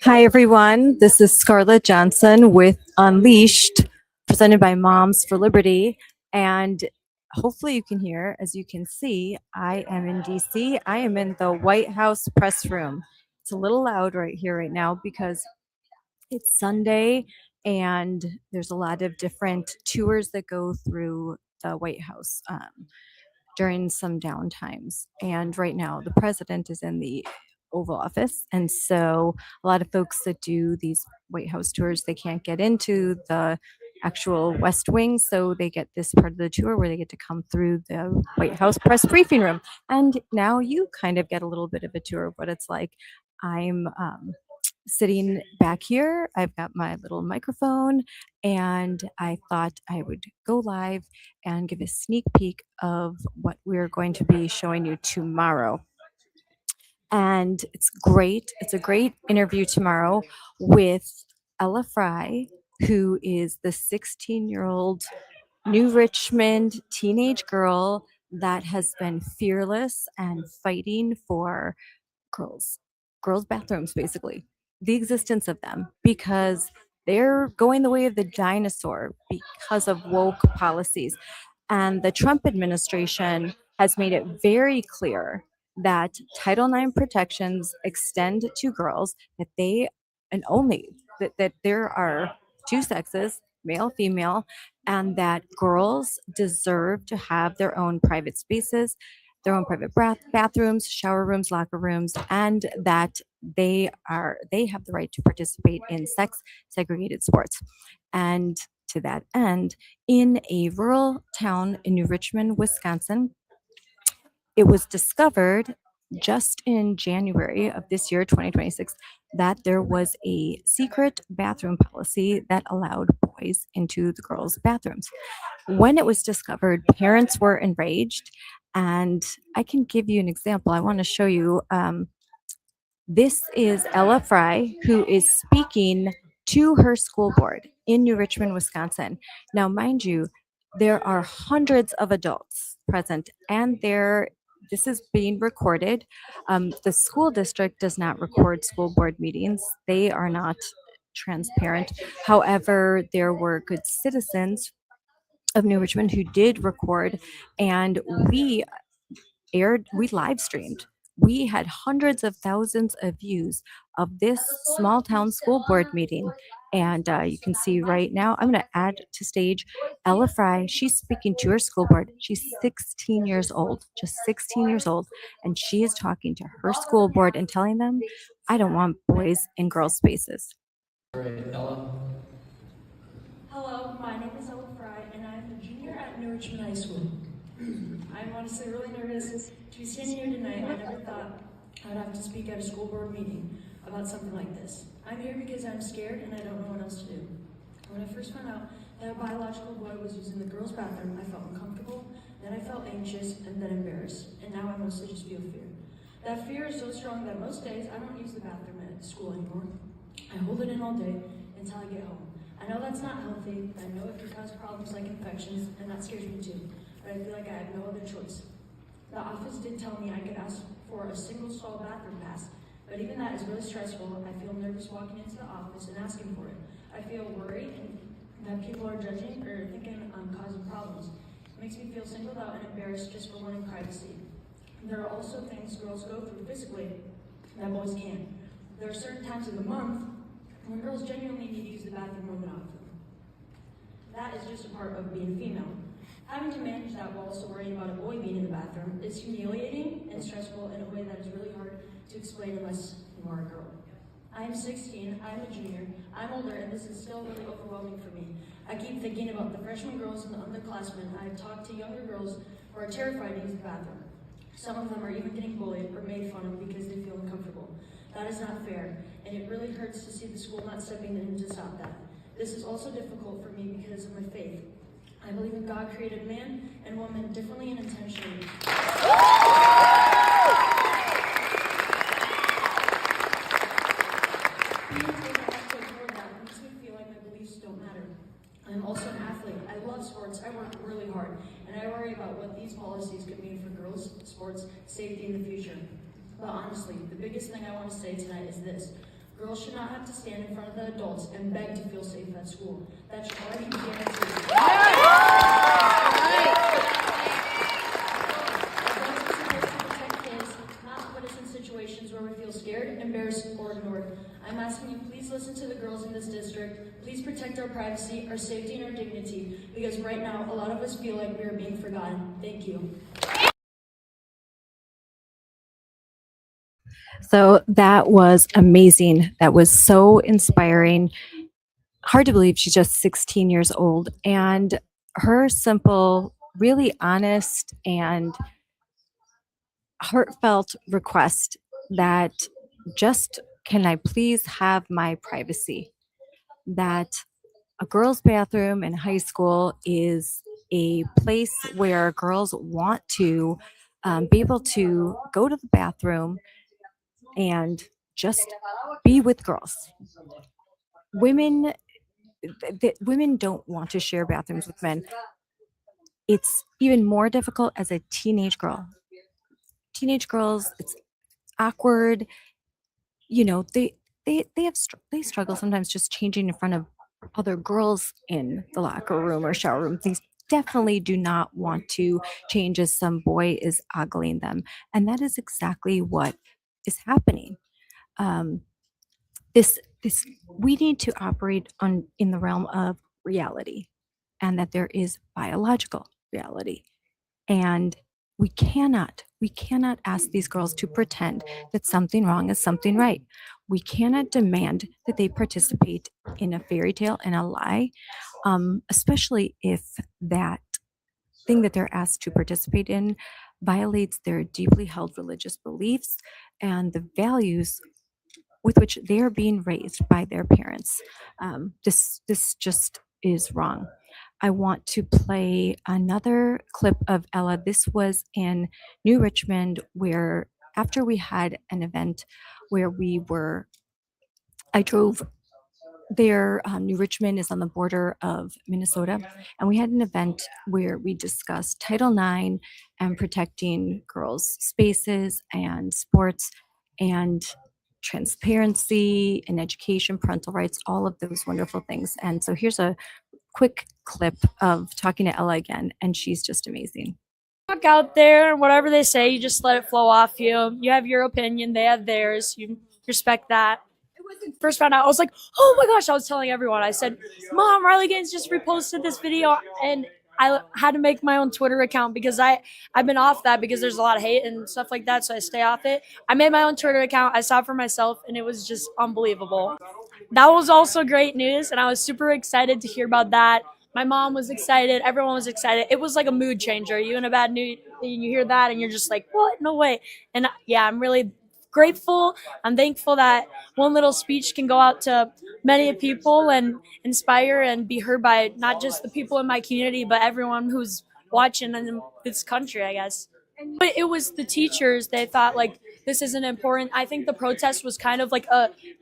Hi, everyone. This is Scarlett Johnson with Unleashed, presented by Moms for Liberty. And hopefully you can hear, as you can see, I am in DC. I am in the White House press room. It's a little loud right here right now because it's Sunday and there's a lot of different tours that go through the White House during some downtimes. And right now the president is in the Oval Office. And so a lot of folks that do these White House tours, they can't get into the actual West Wing. So they get this part of the tour where they get to come through the White House press briefing room. And now you kind of get a little bit of a tour of what it's like. I'm sitting back here. I've got my little microphone and I thought I would go live and give a sneak peek of what we're going to be showing you tomorrow. And it's great. It's a great interview tomorrow with Ella Frei, who is the 16-year-old New Richmond teenage girl that has been fearless and fighting for girls' bathrooms, basically, the existence of them, because they're going the way of the dinosaur because of woke policies. And the Trump administration has made it very clear that Title IX protections extend to girls, that they, and only that there are two sexes, male, female, and that girls deserve to have their own private spaces, their own private bathrooms, shower rooms, locker rooms, and that they have the right to participate in sex segregated sports. And to that end, in a rural town in New Richmond, Wisconsin, it was discovered just in January of this year, 2026, that there was a secret bathroom policy that allowed boys into the girls' bathrooms. When it was discovered, parents were enraged. And I can give you an example. I want to show you. This is Ella Frei, who is speaking to her school board in New Richmond, Wisconsin. Now, mind you, there are hundreds of adults present, and this is being recorded. The school district does not record school board meetings. They are not transparent. However, there were good citizens of New Richmond who did record, and we live streamed. We had hundreds of thousands of views of this small town school board meeting. And you can see right now, I'm going to add to stage Ella Frei. She's speaking to her school board. She's 16 years old, just 16 years old. And she is talking to her school board and telling them, I don't want boys in girls' spaces. Great, Ella. Hello, my name is Ella Frei, and I'm a junior at New Richmond High School. I'm honestly really nervous to be standing here tonight. I never thought I'd have to speak at a school board meeting about something like this. I'm here because I'm scared and I don't know what else to do. When I first found out that a biological boy was using the girls' bathroom, I felt uncomfortable, then I felt anxious, and then embarrassed, and now I mostly just feel fear. That fear is so strong that most days I don't use the bathroom at school anymore. I hold it in all day until I get home. I know that's not healthy. I know it can cause problems like infections, and that scares me too. But I feel like I have no other choice. The office did tell me I could ask for a single stall bathroom pass, but even that is really stressful. I feel nervous walking into the office and asking for it. I feel worried and that people are judging or thinking I'm causing problems. It makes me feel singled out and embarrassed just for wanting privacy. There are also things girls go through physically that boys can't. There are certain times of the month when girls genuinely need to use the bathroom more than often. That is just a part of being female. Having to manage that while also worrying about a boy being in the bathroom is humiliating and stressful in a way that is really hard to explain unless you are a girl. I am 16, I'm a junior, I'm older, and this is still really overwhelming for me. I keep thinking about the freshman girls and the underclassmen. I've talked to younger girls who are terrified to use the bathroom. Some of them are even getting bullied or made fun of because they feel uncomfortable. That is not fair, and it really hurts to see the school not stepping in to stop that. This is also difficult for me because of my faith. I believe in God created man and woman differently and intentionally. Being told I have to ignore that makes me feel like my beliefs don't matter. I'm also an athlete. I love sports. I work really hard, and I worry about what these policies could mean for girls' sports safety in the future. But honestly, the biggest thing I want to say tonight is this. Girls should not have to stand in front of the adults and beg to feel safe at school. That should already be guaranteed. Adults are supposed to protect kids, not put us in situations where we feel scared, embarrassed, or ignored. I'm asking you, please listen to the girls in this district. Please protect our privacy, our safety, and our dignity, because right now, a lot of us feel like we are being forgotten. Thank you. So that was amazing. That was so inspiring. Hard to believe she's just 16 years old. And her simple, really honest, and heartfelt request that just can I please have my privacy? That a girls' bathroom in high school is a place where girls want to be able to go to the bathroom and just be with girls. Women, women don't want to share bathrooms with men. It's even more difficult as a teenage girl. Teenage girls, it's awkward. You know, they struggle sometimes just changing in front of other girls in the locker room or shower room. They definitely do not want to change as some boy is ogling them, and that is exactly what is happening. Um, this we need to operate on in the realm of reality, and that there is biological reality, and we cannot ask these girls to pretend that something wrong is something right. We cannot demand that they participate in a fairy tale and a lie, especially if that thing that they're asked to participate in violates their deeply held religious beliefs and the values with which they are being raised by their parents. This just is wrong. I want to play another clip of Ella. This was in New Richmond, where after we had an event where I drove there. New Richmond is on the border of Minnesota, and we had an event where we discussed Title IX and protecting girls' spaces and sports and transparency and education, parental rights, all of those wonderful things. And so here's a quick clip of talking to Ella again, and she's just amazing. Walk out there and whatever they say, you just let it flow off you. You have your opinion, they have theirs. You respect that. First found out, I was like, oh my gosh, I was telling everyone. I said, Mom, Riley Gaines just reposted this video, and I had to make my own Twitter account because I've been off that because there's a lot of hate and stuff like that, so I stay off it. I made my own Twitter account. I saw it for myself, and it was just unbelievable. That was also great news, and I was super excited to hear about that. My mom was excited. Everyone was excited. It was like a mood changer. You in a bad mood, you hear that, and you're just like, what? No way. And yeah, I'm really grateful. I'm thankful that one little speech can go out to many people and inspire and be heard by not just the people in my community, but everyone who's watching in this country, I guess. But it was the teachers. They thought like this isn't important. I think the protest was kind of like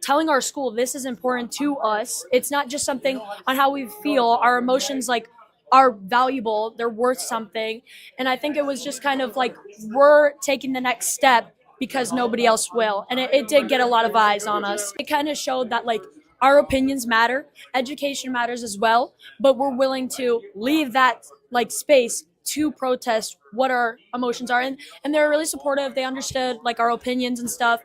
telling our school this is important to us. It's not just something on how we feel. Our emotions like are valuable, they're worth something. And I think it was just kind of like we're taking the next step because nobody else will. And it did get a lot of eyes on us. It kind of showed that like our opinions matter, education matters as well, but we're willing to leave that like space to protest what our emotions are. And they're really supportive. They understood like our opinions and stuff.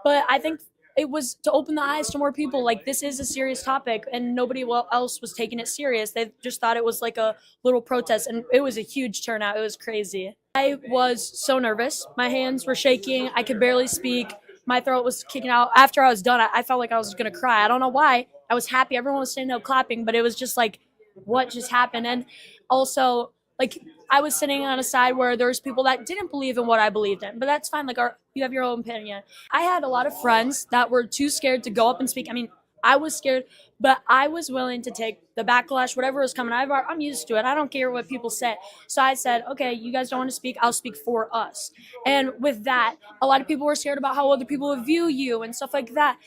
But I think it was to open the eyes to more people. Like, this is a serious topic, and nobody else was taking it serious. They just thought it was like a little protest, and it was a huge turnout. It was crazy. I was so nervous. My hands were shaking. I could barely speak. My throat was kicking out. After I was done, I felt like I was going to cry. I don't know why. I was happy. Everyone was standing up clapping, but it was just like, what just happened? And also, like, I was sitting on a side where there's people that didn't believe in what I believed in, but that's fine. Like, you have your own opinion. I had a lot of friends that were too scared to go up and speak. I mean, I was scared, but I was willing to take the backlash, whatever was coming. I'm used to it. I don't care what people say. So I said, okay, you guys don't want to speak. I'll speak for us. And with that, a lot of people were scared about how other people would view you and stuff like that.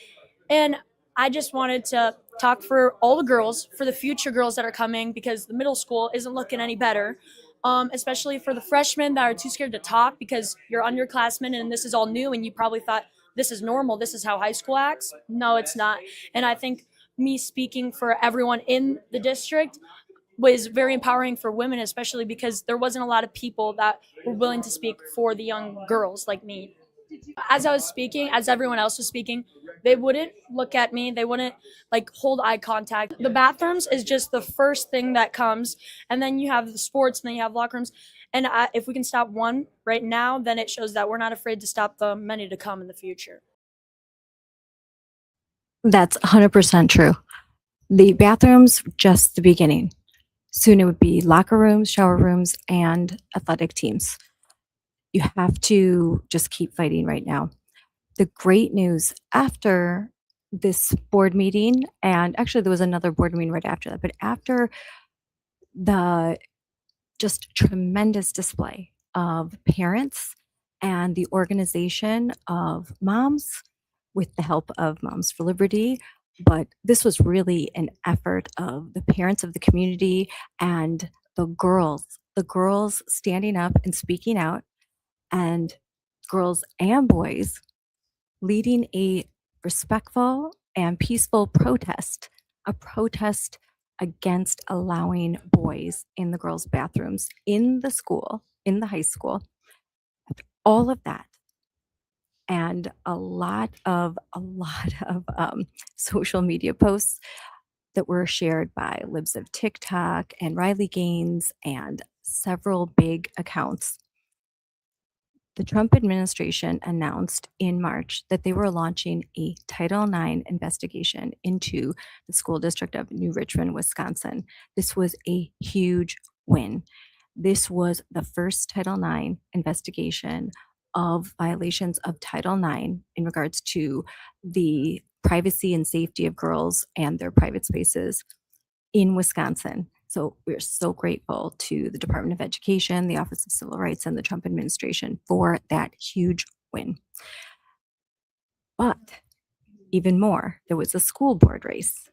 And I just wanted to talk for all the girls, for the future girls that are coming, because the middle school isn't looking any better. Especially for the freshmen that are too scared to talk because you're underclassmen and this is all new and you probably thought this is normal, this is how high school acts. No, it's not. And I think me speaking for everyone in the district was very empowering for women, especially because there wasn't a lot of people that were willing to speak for the young girls like me. As I was speaking, as everyone else was speaking, they wouldn't look at me. They wouldn't like hold eye contact. The bathrooms is just the first thing that comes. And then you have the sports and then you have locker rooms. And if we can stop one right now, then it shows that we're not afraid to stop the many to come in the future. That's 100% true. The bathrooms, just the beginning. Soon it would be locker rooms, shower rooms, and athletic teams. You have to just keep fighting right now. The great news after this board meeting, and actually there was another board meeting right after that, but after the just tremendous display of parents and the organization of moms with the help of Moms for Liberty. But this was really an effort of the parents of the community and the girls standing up and speaking out, and girls and boys leading a respectful and peaceful protest, a protest against allowing boys in the girls' bathrooms in the school, in the high school. All of that, and a lot of social media posts that were shared by Libs of TikTok and Riley Gaines and several big accounts. The Trump administration announced in March that they were launching a Title IX investigation into the school district of New Richmond, Wisconsin. This was a huge win. This was the first Title IX investigation of violations of Title IX in regards to the privacy and safety of girls and their private spaces in Wisconsin. So we're so grateful to the Department of Education, the Office of Civil Rights, and the Trump administration for that huge win. But even more, there was a school board race.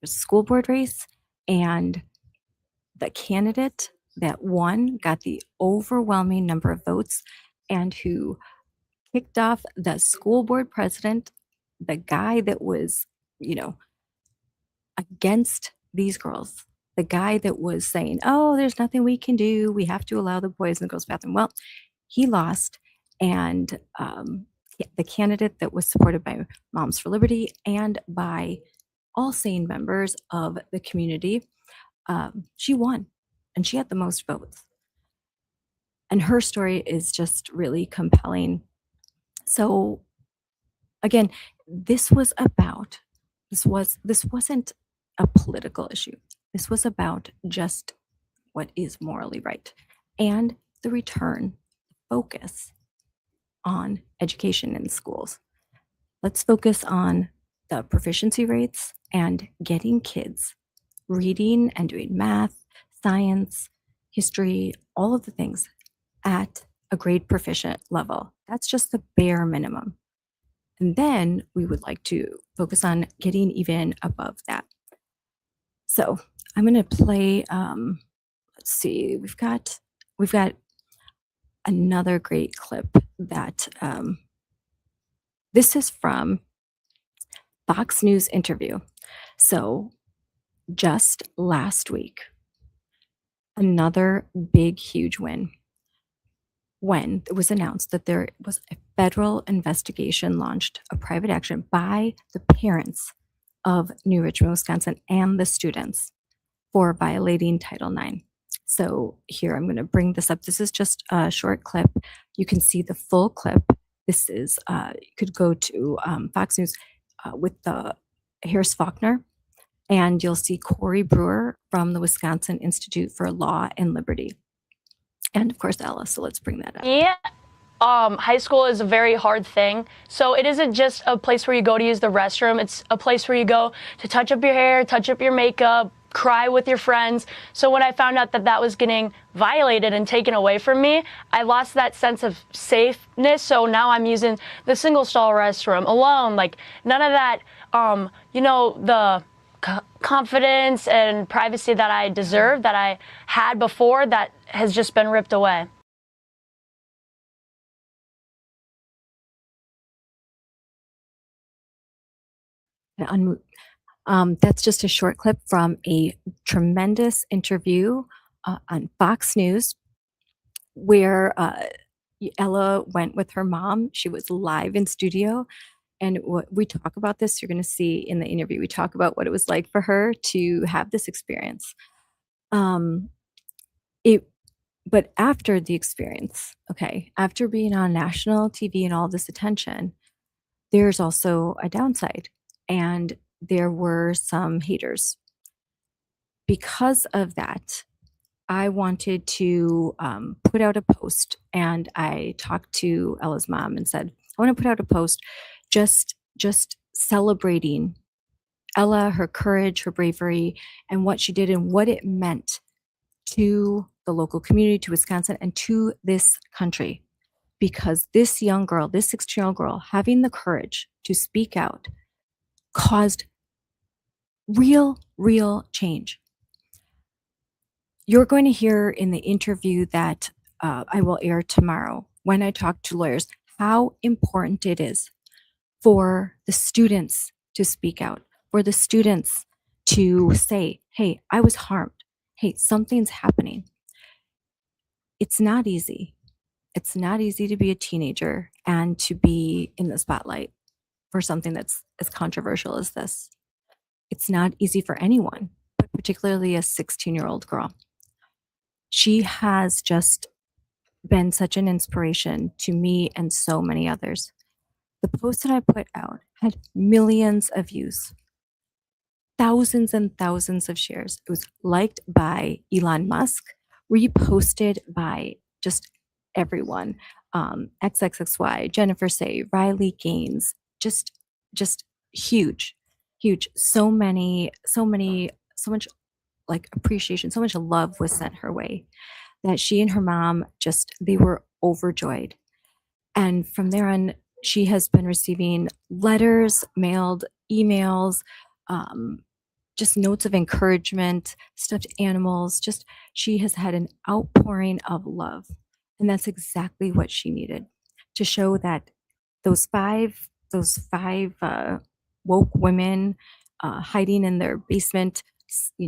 There's a school board race, and the candidate that won got the overwhelming number of votes and who kicked off the school board president, the guy that was, against these girls, the guy that was saying, oh, there's nothing we can do. We have to allow the boys in the girls' bathroom. Well, he lost. And the candidate that was supported by Moms for Liberty and by all sane members of the community, she won. And she had the most votes. And her story is just really compelling. So again, this wasn't a political issue. This was about just what is morally right and the return focus on education in schools. Let's focus on the proficiency rates and getting kids reading and doing math, science, history, all of the things at a grade proficient level. That's just the bare minimum. And then we would like to focus on getting even above that. So I'm going to play let's see. We've got another great clip that this is from Fox News interview. So just last week, another big, huge win when it was announced that there was a federal investigation launched, a private action by the parents of New Richmond, Wisconsin, and the students for violating Title IX. So here, I'm going to bring this up. This is just a short clip. You can see the full clip. This is, you could go to Fox News with the Harris Faulkner, and you'll see Cory Brewer from the Wisconsin Institute for Law and Liberty. And of course, Ella. So let's bring that up. Yeah. High school is a very hard thing. So it isn't just a place where you go to use the restroom. It's a place where you go to touch up your hair, touch up your makeup, cry with your friends. So when I found out that that was getting violated and taken away from me, I lost that sense of safeness. So now I'm using the single stall restroom alone. Like none of that, the confidence and privacy that I deserved, that I had before, that has just been ripped away. That's just a short clip from a tremendous interview on Fox News where Ella went with her mom. She was live in studio. And we talk about this, you're going to see in the interview, we talk about what it was like for her to have this experience. But after the experience, okay, after being on national TV and all this attention, there's also a downside. And there were some haters. Because of that, I wanted to put out a post, and I talked to Ella's mom and said, I want to put out a post just celebrating Ella, her courage, her bravery, and what she did and what it meant to the local community, to Wisconsin, and to this country. Because this young girl, this 16-year-old girl, having the courage to speak out caused real change. You're going to hear in the interview that I will air tomorrow when I talk to lawyers how important it is for the students to speak out, for the students to say, hey, I was harmed. Hey, something's happening. It's not easy. It's not easy to be a teenager and to be in the spotlight for something that's as controversial as this. It's not easy for anyone, but particularly a 16-year-old girl. She has just been such an inspiration to me and so many others. The post that I put out had millions of views, thousands and thousands of shares. It was liked by Elon Musk, reposted by just everyone. XXXY, Jennifer Say, Riley Gaines, just huge. So much like appreciation, so much love was sent her way that she and her mom they were overjoyed. And from there on, she has been receiving letters, mailed, emails, just notes of encouragement, stuffed animals. She has had an outpouring of love. And that's exactly what she needed to show that those five woke women hiding in their basement,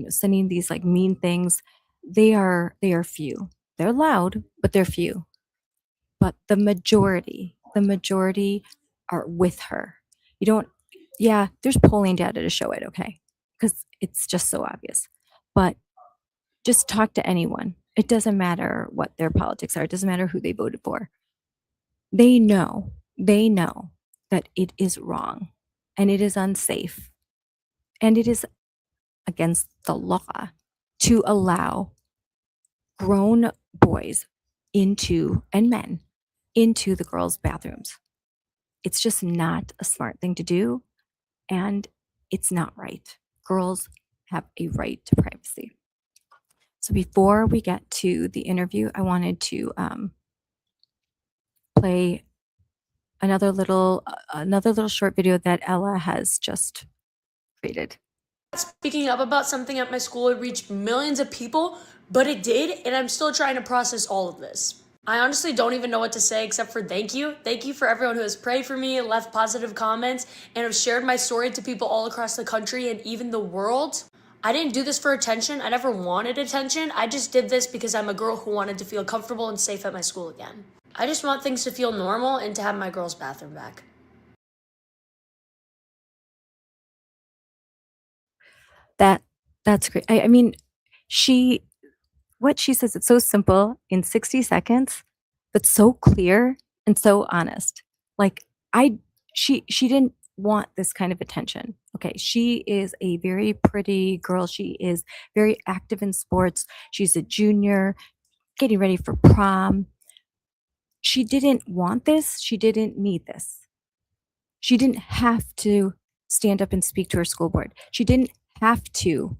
sending these like mean things, they are few. They're loud, but they're few. But the majority are with her. There's polling data to show it, okay? Because it's just so obvious. But just talk to anyone. It doesn't matter what their politics are. It doesn't matter who they voted for. They know that it is wrong and it is unsafe and it is against the law to allow grown boys and men into the girls' bathrooms. It's just not a smart thing to do, and it's not right. Girls have a right to privacy. So before we get to the interview, I wanted to play another little short video that Ella has just created. Speaking up about something at my school would reach millions of people, but it did, and I'm still trying to process all of this. I honestly don't even know what to say except for thank you. Thank you for everyone who has prayed for me, left positive comments, and have shared my story to people all across the country and even the world. I didn't do this for attention. I never wanted attention. I just did this because I'm a girl who wanted to feel comfortable and safe at my school again. I just want things to feel normal and to have my girls' bathroom back. That's great. I mean, she what she says, it's so simple in 60 seconds, but so clear and so honest. Like I she didn't want this kind of attention. Okay, she is a very pretty girl. She is very active in sports. She's a junior, getting ready for prom. She didn't want this. She didn't need this. She didn't have to stand up and speak to her school board. She didn't have to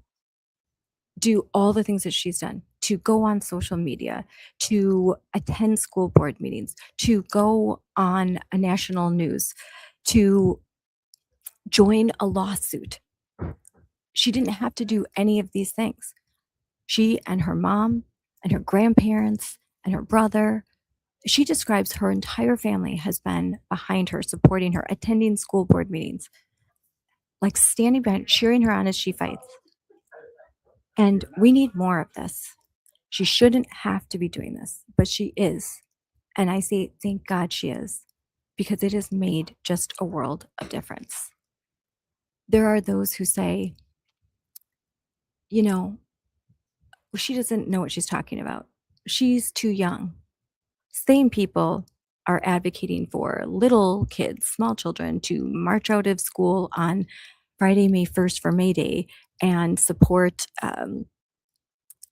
do all the things that she's done, to go on social media, to attend school board meetings, to go on a national news, to join a lawsuit. She didn't have to do any of these things. She and her mom and her grandparents and her brother, she describes her entire family has been behind her, supporting her, attending school board meetings, like standing behind, cheering her on as she fights. And we need more of this. She shouldn't have to be doing this, but she is. And I say, thank God she is, because it has made just a world of difference. There are those who say, you know, she doesn't know what she's talking about. She's too young. Same people are advocating for little kids, small children, to march out of school on Friday, May 1st for May Day and support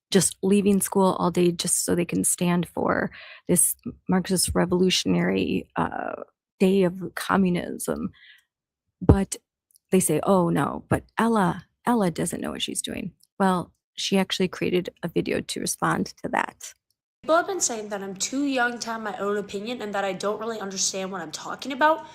just leaving school all day just so they can stand for this Marxist revolutionary day of communism. But they say, oh no, but Ella doesn't know what she's doing. Well, she actually created a video to respond to that. People have been saying that I'm too young to have my own opinion and that I don't really understand what I'm talking about,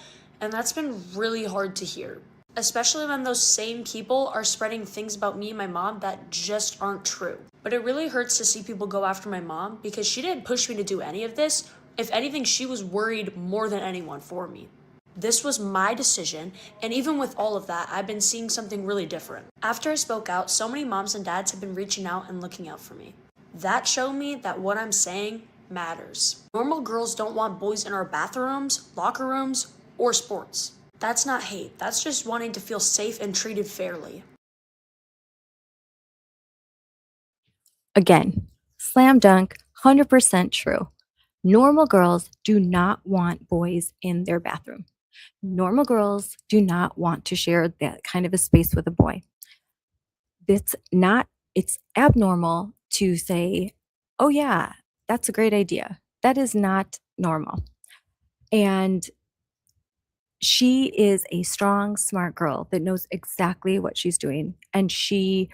and that's been really hard to hear. Especially when those same people are spreading things about me and my mom that just aren't true. But it really hurts to see people go after my mom because she didn't push me to do any of this. If anything, she was worried more than anyone for me. This was my decision, and even with all of that, I've been seeing something really different. After I spoke out, so many moms and dads have been reaching out and looking out for me. That showed me that what I'm saying matters. Normal girls don't want boys in our bathrooms, locker rooms, or sports. That's not hate. That's just wanting to feel safe and treated fairly. Again, slam dunk, 100% true. Normal girls do not want boys in their bathroom. Normal girls do not want to share that kind of a space with a boy. It's abnormal to say, oh yeah, that's a great idea. That is not normal. And she is a strong, smart girl that knows exactly what she's doing. And she,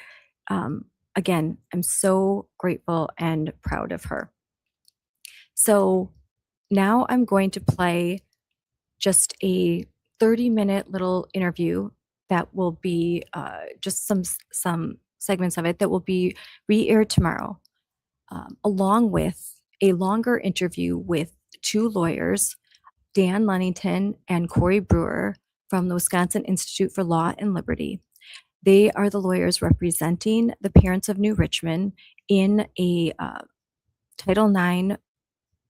again, I'm so grateful and proud of her. So now I'm going to play just a 30-minute little interview that will be just some segments of it that will be re-aired tomorrow, along with a longer interview with two lawyers, Dan Lennington and Cory Brewer from the Wisconsin Institute for Law and Liberty. They are the lawyers representing the parents of New Richmond in a Title IX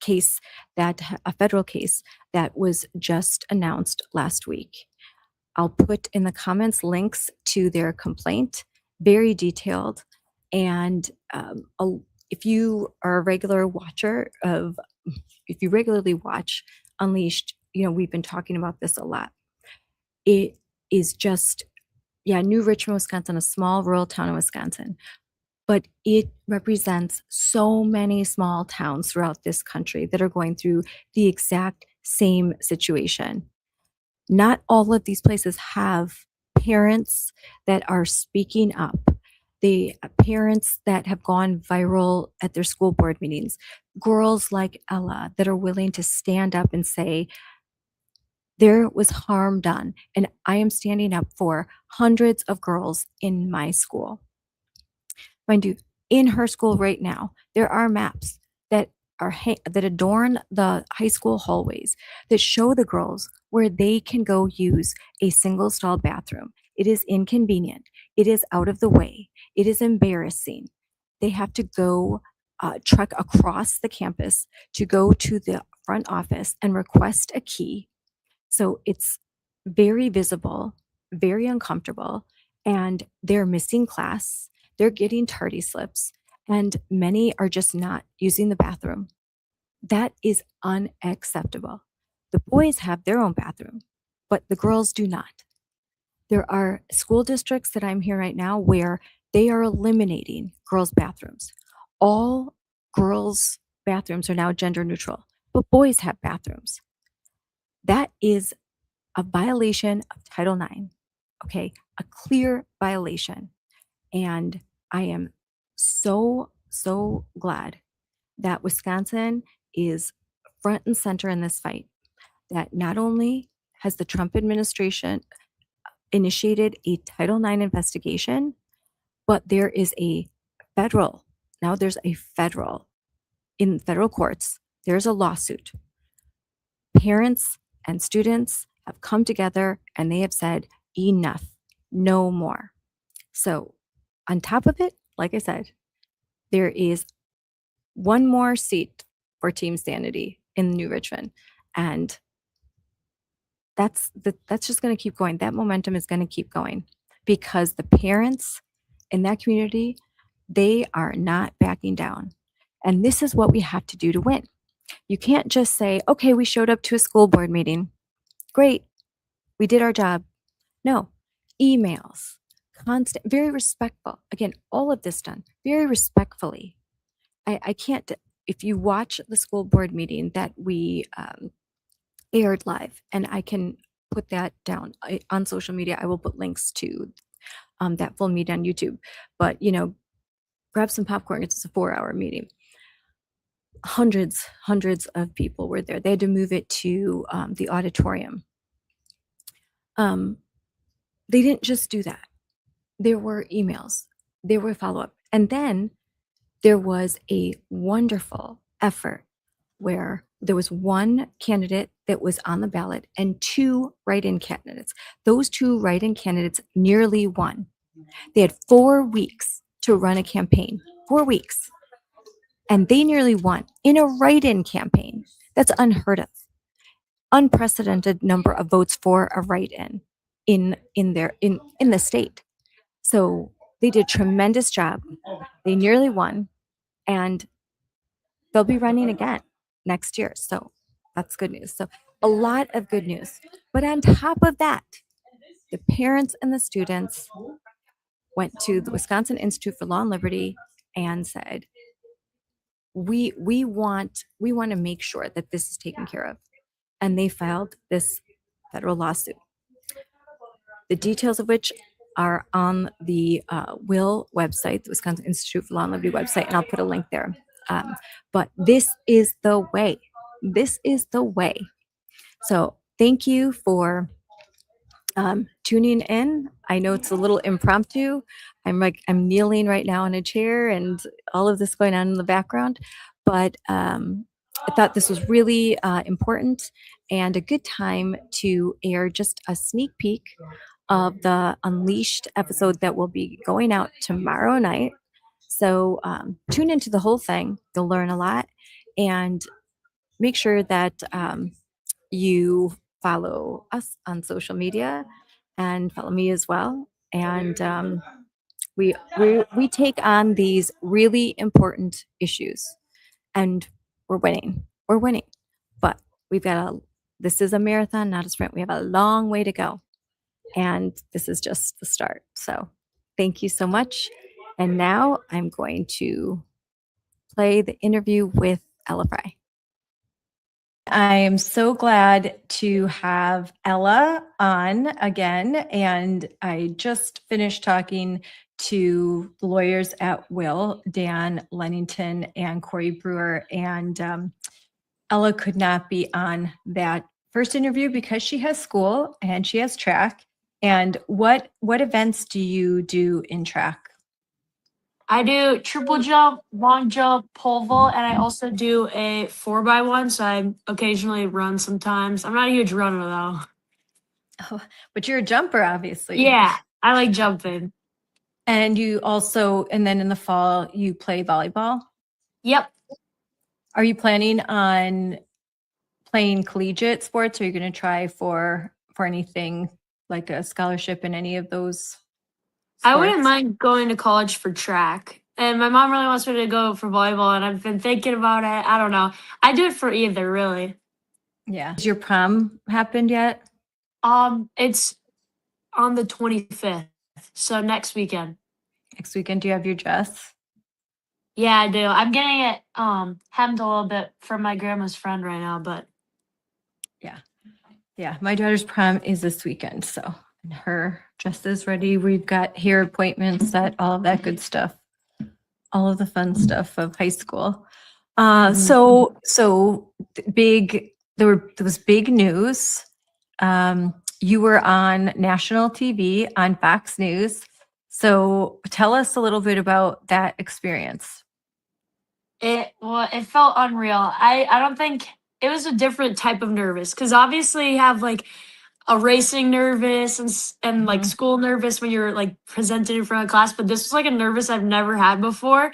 case, a federal case that was just announced last week. I'll put in the comments links to their complaint, very detailed. And if you are a regular watcher if you regularly watch Unleashed, we've been talking about this a lot. It is just, New Richmond, Wisconsin, a small rural town in Wisconsin, but it represents so many small towns throughout this country that are going through the exact same situation. Not all of these places have parents that are speaking up. The parents that have gone viral at their school board meetings, girls like Ella that are willing to stand up and say, There was harm done, and I am standing up for hundreds of girls in my school. Mind you, in her school right now, there are maps that that adorn the high school hallways that show the girls where they can go use a single stall bathroom. It is inconvenient. It is out of the way. It is embarrassing. They have to go trek across the campus to go to the front office and request a key. So it's very visible, very uncomfortable, and they're missing class. They're getting tardy slips, and many are just not using the bathroom. That is unacceptable. The boys have their own bathroom, but the girls do not. There are school districts that I'm here right now where they are eliminating girls' bathrooms. All girls' bathrooms are now gender neutral, but boys have bathrooms. That is a violation of Title IX, okay? A clear violation. And I am so, so glad that Wisconsin is front and center in this fight. That not only has the Trump administration initiated a Title IX investigation, but there is in federal courts, there's a lawsuit. Parents and students have come together and they have said, enough, no more. So on top of it, like I said, there is one more seat for Team Sanity in New Richmond. And that's just going to keep going. That momentum is going to keep going because the parents in that community, they are not backing down. And this is what we have to do to win. You can't just say, okay, we showed up to a school board meeting. Great. We did our job. No, emails, constant, very respectful. Again, all of this done very respectfully. I can't, if you watch the school board meeting that we aired live, and I can put that down on social media, I will put links to that full meeting on YouTube. But, grab some popcorn. It's a 4-hour meeting. Hundreds of people were there. They had to move it to the auditorium. They didn't just do that. There were emails, there were follow-up. And then there was a wonderful effort where there was one candidate that was on the ballot and 2 write-in candidates. Those 2 write-in candidates nearly won. They had 4 weeks to run a campaign, 4 weeks. And they nearly won in a write-in campaign. That's unheard of. Unprecedented number of votes for a write-in in the state. So they did a tremendous job. They nearly won, and they'll be running again next year. So that's good news. So a lot of good news. But on top of that, the parents and the students went to the Wisconsin Institute for Law and Liberty and said, we want to make sure that this is taken care of. And they filed this federal lawsuit, the details of which are on the WIL website, the Wisconsin Institute for Law and Liberty website, and I'll put a link there. But this is the way. This is the way. So thank you for tuning in. I know it's a little impromptu. I'm kneeling right now in a chair and all of this going on in the background, but I thought this was really important and a good time to air just a sneak peek of the Unleashed episode that will be going out tomorrow night. So tune into the whole thing. You'll learn a lot, and make sure that you follow us on social media and follow me as well. And we take on these really important issues, and we're winning. We're winning, but this is a marathon, not a sprint. We have a long way to go, and this is just the start. So thank you so much. And now I'm going to play the interview with Ella Frei. I am so glad to have Ella on again. And I just finished talking to the lawyers at WIL, Dan Lennington and Cory Brewer. And Ella could not be on that first interview because she has school and she has track. And what events do you do in track? I do triple jump, long jump, pole vault, and I also do a 4x1. So I occasionally run sometimes. I'm not a huge runner though. Oh, but you're a jumper, obviously. Yeah, I like jumping. And you also, and then in the fall, you play volleyball. Yep. Are you planning on playing collegiate sports? Or are you going to try for anything like a scholarship in any of those I wouldn't sports? mind going to college for track. And my mom really wants me to go for volleyball, and I've been thinking about it. I don't know. I do it for either, really. Yeah. Has your prom happened yet? It's on the 25th, so next weekend. Next weekend, do you have your dress? Yeah, I do. I'm getting it hemmed a little bit from my grandma's friend right now, but Yeah, my daughter's prom is this weekend, so and her dress is ready. We've got hair appointments, set, all of that good stuff, all of the fun stuff of high school. So big. There was big news. You were on national TV on Fox News. So tell us a little bit about that experience. it felt unreal. I don't think it was a different type of nervous because obviously you have like a racing nervous and like school nervous when you're like presented in front of class, but this was like a nervous I've never had before.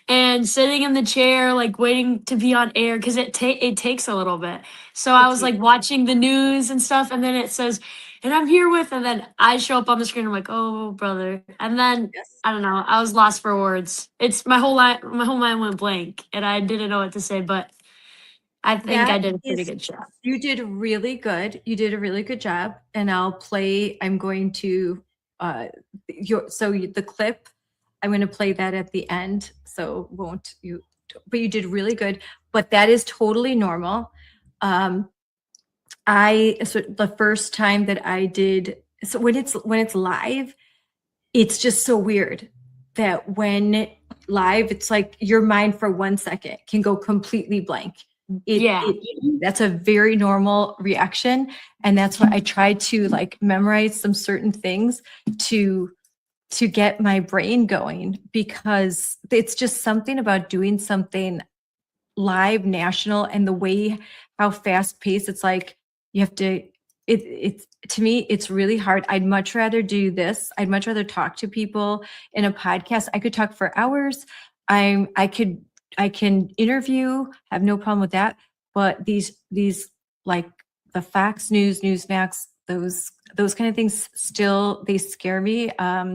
And sitting in the chair, like waiting to be on air because it takes a little bit. So I was like watching the news and stuff, and then it says, "And I'm here with," and then I show up on the screen. I'm like, "Oh, brother!" And then I don't know. I was lost for words. It's my whole mind went blank, and I didn't know what to say. But I think I did a pretty good job. You did really good. You did a really good job. And I'm going to, the clip, I'm going to play that at the end. So but you did really good. But that is totally normal. So the first time that I did, so when it's live, it's just so weird that when live, it's like your mind for 1 second can go completely blank. That's a very normal reaction. And that's why I try to like memorize some certain things to get my brain going, because it's just something about doing something live, national, and the way how fast paced it's like you have to, it's to me, it's really hard. I'd much rather do this. I'd much rather talk to people in a podcast. I could talk for hours. I can interview, have no problem with that. But these like the Fox News, Newsmax, those kind of things still, they scare me.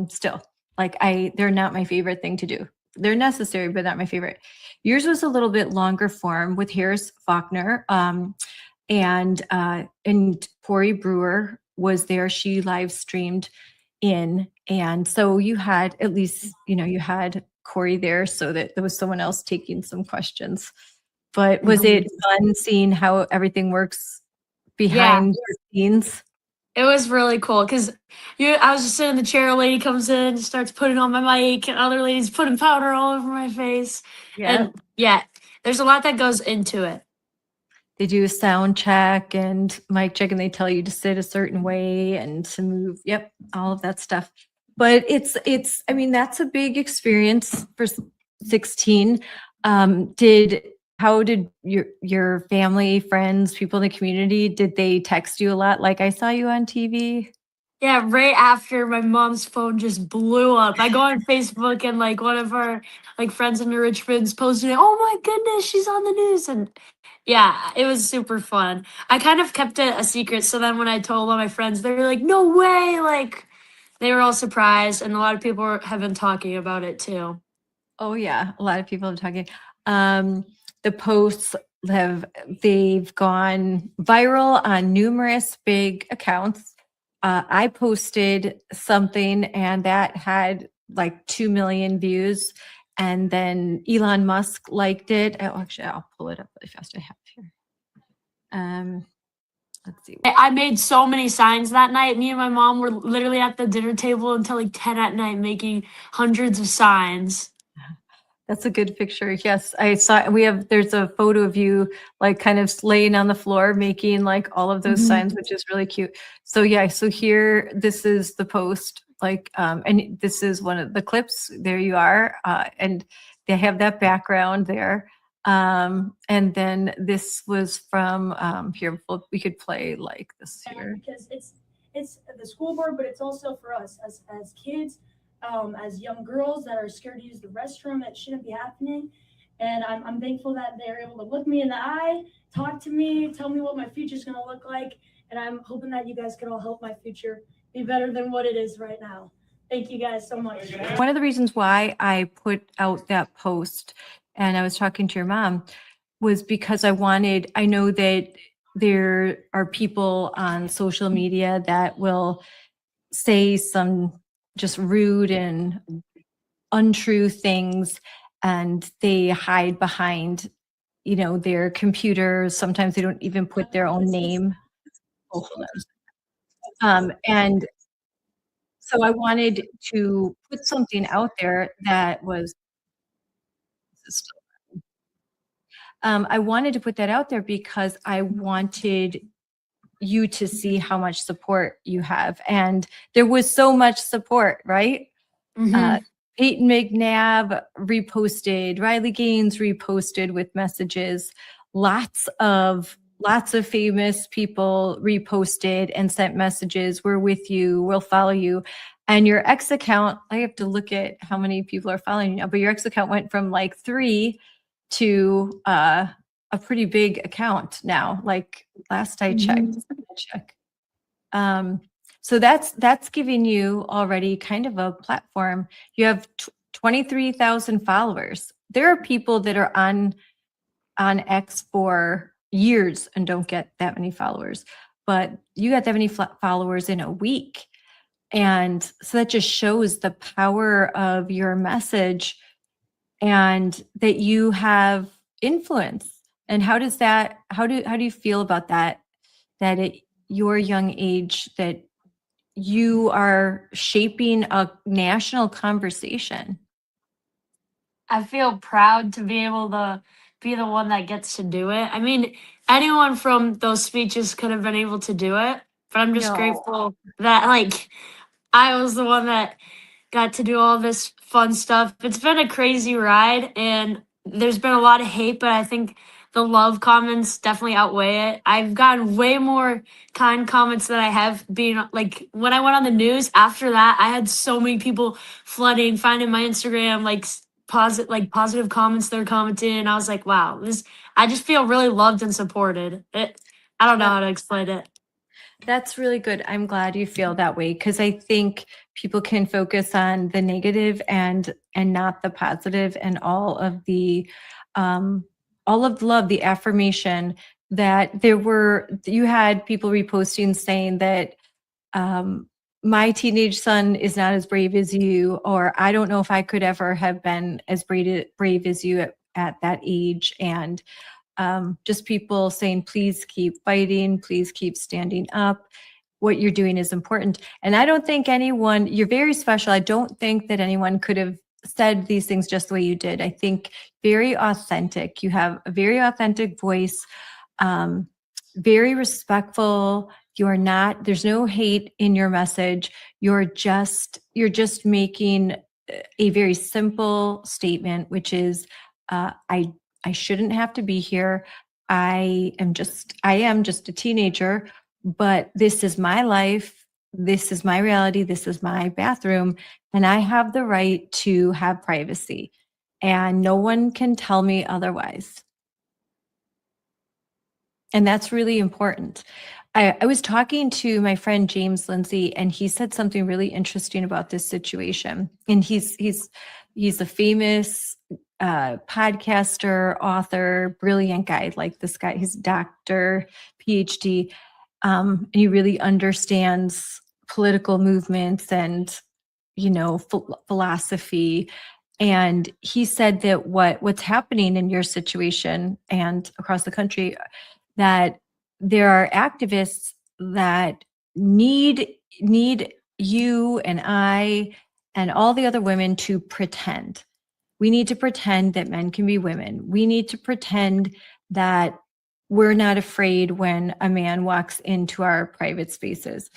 Still, like they're not my favorite thing to do. They're necessary, but not my favorite. Yours was a little bit longer form with Harris Faulkner, and Cory Brewer was there. She live streamed in, and so you had at least, you had Cory there, so that there was someone else taking some questions. But was it fun seeing how everything works behind the scenes? It was really cool because I was just sitting in the chair. A lady comes in, starts putting on my mic, and other ladies putting powder all over my face. And there's a lot that goes into it. They do a sound check and mic check, and they tell you to sit a certain way and to move. Yep, all of that stuff. But I mean, that's a big experience for 16. How did your family, friends, people in the community, did they text you a lot? Like, I saw you on TV. Yeah, right after my mom's phone just blew up. I go on Facebook and like one of our like friends in Richmond's posted it. Oh my goodness, she's on the news. And yeah, it was super fun. I kind of kept it a secret. So then when I told all my friends, they were like, no way. Like they were all surprised. And a lot of people have been talking about it too. Oh yeah, a lot of people are talking. The posts they've gone viral on numerous big accounts. I posted something and that had like 2 million views, and then Elon Musk liked it. Oh, actually, I'll pull it up really fast. I have here. Let's see. I made so many signs that night. Me and my mom were literally at the dinner table until like 10 at night making hundreds of signs. That's a good picture. Yes, I saw. There's a photo of you like kind of laying on the floor, making like all of those signs, which is really cute. So yeah, so here, this is the post, like, and this is one of the clips. There you are, and they have that background there. And then this was from here. We could play like this here. Because it's the school board, but it's also for us as kids, as young girls that are scared to use the restroom. That shouldn't be happening. And I'm thankful that they're able to look me in the eye, talk to me, tell me what my future is going to look like. And I'm hoping that you guys can all help my future be better than what it is right now. Thank you guys so much. One of the reasons why I put out that post and I was talking to your mom was because I know that there are people on social media that will say some just rude and untrue things, and they hide behind, their computers. Sometimes they don't even put their own name. Oh, hold on. And so I wanted to put something out there that was, I wanted to put that out there because I wanted you to see how much support you have. And there was so much support, right? Peyton McNabb reposted, Riley Gaines reposted with messages. Lots of famous people reposted and sent messages. We're with you. We'll follow you. And your X account, I have to look at how many people are following you now, but your X account went from like 3 to a pretty big account now. Like last I checked. So that's giving you already kind of a platform. You have 23,000 followers. There are people that are on X for years and don't get that many followers, but you got that many followers in a week. And so that just shows the power of your message and that you have influence. And how do you feel about that at your young age, that you are shaping a national conversation? I feel proud to be able to be the one that gets to do it. I mean, anyone from those speeches could have been able to do it, but I'm just No. grateful that like I was the one that got to do all this fun stuff. It's been a crazy ride and there's been a lot of hate, but I think the love comments definitely outweigh it. I've gotten way more kind comments than I have been like when I went on the news. After that, I had so many people flooding, finding my Instagram, like positive comments they're commenting. And I was like, wow, I just feel really loved and supported. I don't know how to explain it. That's really good. I'm glad you feel that way, because I think people can focus on the negative and not the positive, and all of the love, the affirmation that you had people reposting saying that my teenage son is not as brave as you, or I don't know if I could ever have been as brave as you at that age. And just people saying, please keep fighting, please keep standing up. What you're doing is important. And I don't think you're very special. I don't think that anyone could have said these things just the way you did. I think very authentic. You have a very authentic voice, very respectful. There's no hate in your message. You're just making a very simple statement, which is, I shouldn't have to be here. I am just a teenager, but this is my life. This is my reality. This is my bathroom, and I have the right to have privacy, and no one can tell me otherwise. And that's really important. I was talking to my friend James Lindsay, and he said something really interesting about this situation. And he's a famous podcaster, author, brilliant guy. Like this guy, he's a doctor, PhD, and he really understands political movements and philosophy. And he said that what's happening in your situation and across the country, that there are activists that need you and I and all the other women to pretend. We need to pretend that men can be women. We need to pretend that we're not afraid when a man walks into our private spaces.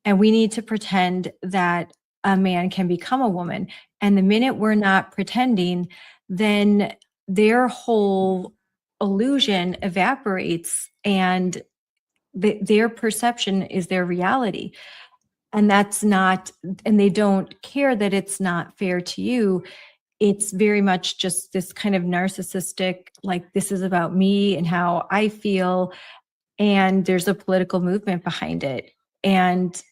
And we need to pretend that a man can become a woman. And the minute we're not pretending, then their whole illusion evaporates and their perception is their reality. And that's not, and they don't care that it's not fair to you. It's very much just this kind of narcissistic, like, this is about me and how I feel. And there's a political movement behind it. And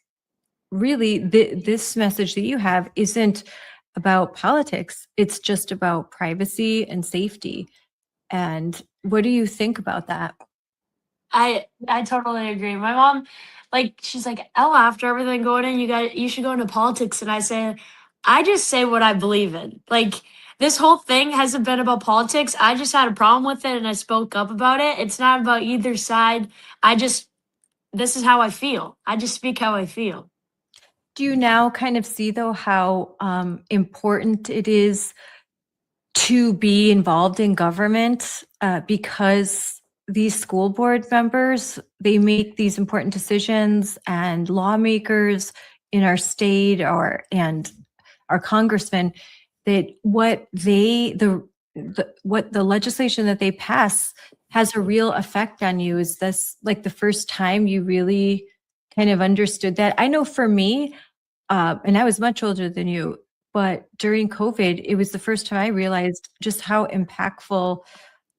really, this message that you have isn't about politics. It's just about privacy and safety. And what do you think about that? I totally agree. My mom, like, she's like, Ella, after everything going in, you should go into politics. And I say, I just say what I believe in. Like, this whole thing hasn't been about politics. I just had a problem with it and I spoke up about it. It's not about either side. This is how I feel. I just speak how I feel. Do you now kind of see, though, how important it is to be involved in government because these school board members, they make these important decisions, and lawmakers in our state and our congressmen, that what the legislation that they pass has a real effect on you? Is this like the first time you really kind of understood that? I know for me, and I was much older than you, but during COVID, it was the first time I realized just how impactful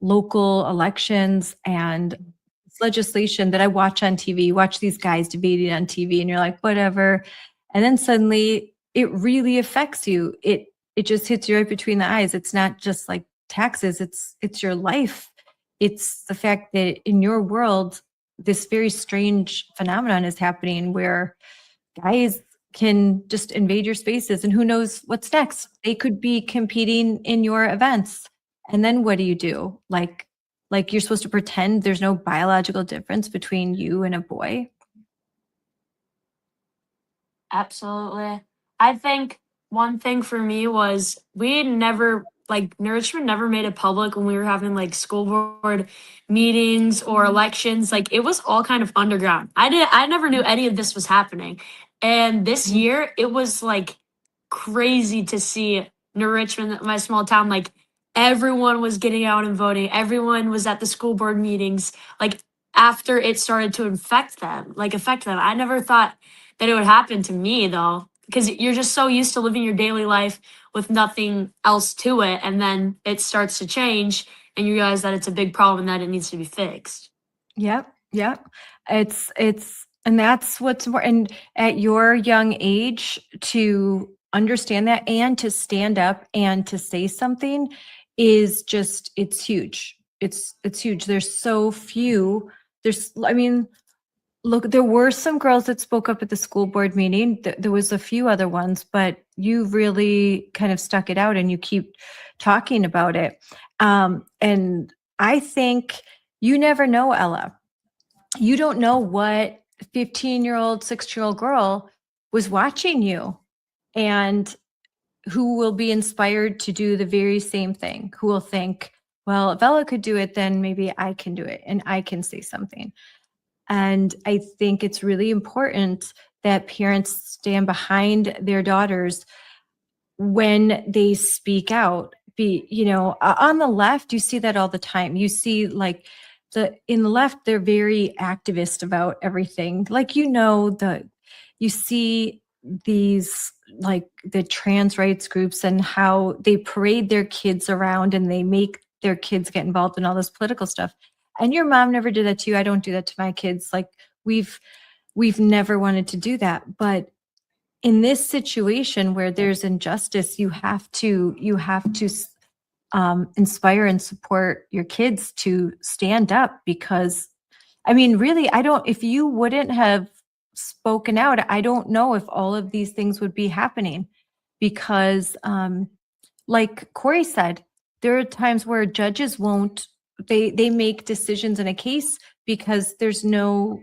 local elections and legislation that I watch on TV. You watch these guys debating on TV and you're like, whatever. And then suddenly it really affects you. It just hits you right between the eyes. It's not just like taxes, it's your life. It's the fact that in your world, this very strange phenomenon is happening where guys can just invade your spaces, and who knows what's next. They could be competing in your events. And then what do you do? Like you're supposed to pretend there's no biological difference between you and a boy? Absolutely. I think one thing for me was we never, like, Nourishment never made it public when we were having like school board meetings or elections. Like, it was all kind of underground. I never knew any of this was happening. And this year it was like crazy to see Nourishment, my small town, like everyone was getting out and voting. Everyone was at the school board meetings. Like, after it started to affect them. I never thought that it would happen to me, though, because you're just so used to living your daily life with nothing else to it, and then it starts to change and you realize that it's a big problem and that it needs to be fixed. Yep. Yep. And that's what's important. And at your young age, to understand that and to stand up and to say something is just, it's huge. It's huge. There's so few. I mean, look, there were some girls that spoke up at the school board meeting. There was a few other ones, but you really kind of stuck it out and you keep talking about it. And I think you never know, Ella. You don't know what 15-year-old, 16-year-old girl was watching you and who will be inspired to do the very same thing, who will think, well, if Ella could do it, then maybe I can do it and I can say something. And I think it's really important that parents stand behind their daughters when they speak out. On the left, you see that all the time. You see, like, in the left, they're very activist about everything. Like, you see these, like, the trans rights groups and how they parade their kids around and they make their kids get involved in all this political stuff. And your mom never did that to you. I don't do that to my kids. Like, we've never wanted to do that. But in this situation where there's injustice, you have to inspire and support your kids to stand up, because I mean, really, if you wouldn't have spoken out, I don't know if all of these things would be happening, because like Cory said, there are times where judges they make decisions in a case because there's no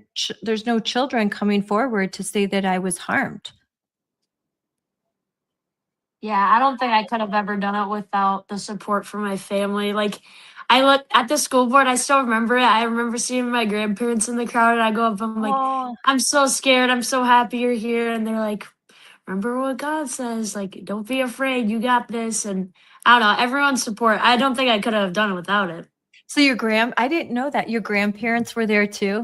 children coming forward to say that I was harmed. Yeah, I don't think I could have ever done it without the support from my family. Like, I look at the school board, I still remember it. I remember seeing my grandparents in the crowd, and I go up, I'm like, Oh, I'm so scared. I'm so happy you're here. And they're like, remember what God says. Like, don't be afraid. You got this. And I don't know, everyone's support. I don't think I could have done it without it. so I didn't know that your grandparents were there too.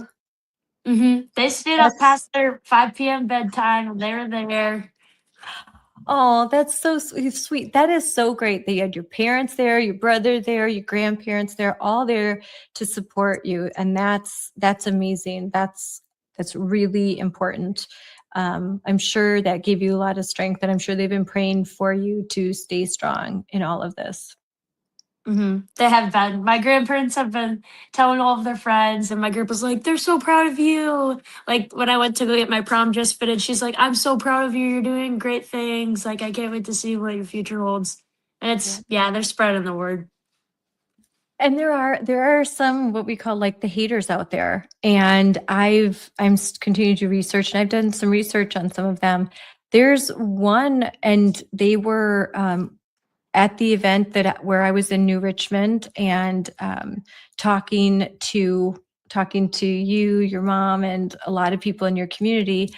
They stayed up That's past their 5 p.m. bedtime, and they were there. Oh, that's so sweet. That is so great that you had your parents there, your brother there, your grandparents there, all there to support you, and that's amazing. That's really important. I'm sure that gave you a lot of strength, and I'm sure they've been praying for you to stay strong in all of this. They have been. My grandparents have been telling all of their friends, and my group was like, "They're so proud of you." Like when I went to go get my prom dress fitted, she's like, "I'm so proud of you. You're doing great things. Like I can't wait to see what your future holds." And it's they're spreading the word. And there are some what we call like the haters out there, and I'm continuing to research, and I've done some research on some of them. There's one, and they were at the event where I was in New Richmond, and talking to you, your mom, and a lot of people in your community.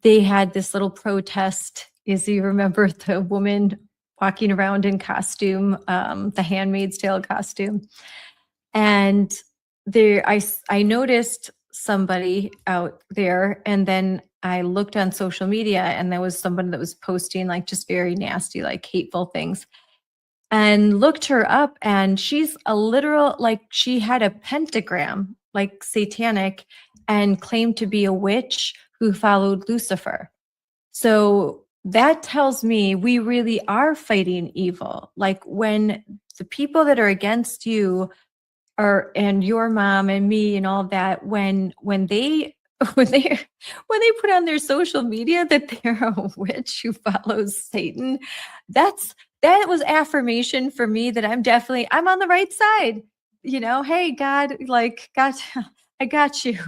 They had this little protest. As you remember, the woman walking around in costume, the Handmaid's Tale costume, and I noticed somebody out there, and then I looked on social media, and there was somebody that was posting like just very nasty, like hateful things, and looked her up, and she's a literal, like she had a pentagram, like satanic, and claimed to be a witch who followed Lucifer. So that tells me we really are fighting evil. Like when the people that are against you are, and your mom and me and all that, when they when they when they put on their social media that they're a witch who follows Satan, that was affirmation for me that I'm on the right side. Hey God, like God, I got you.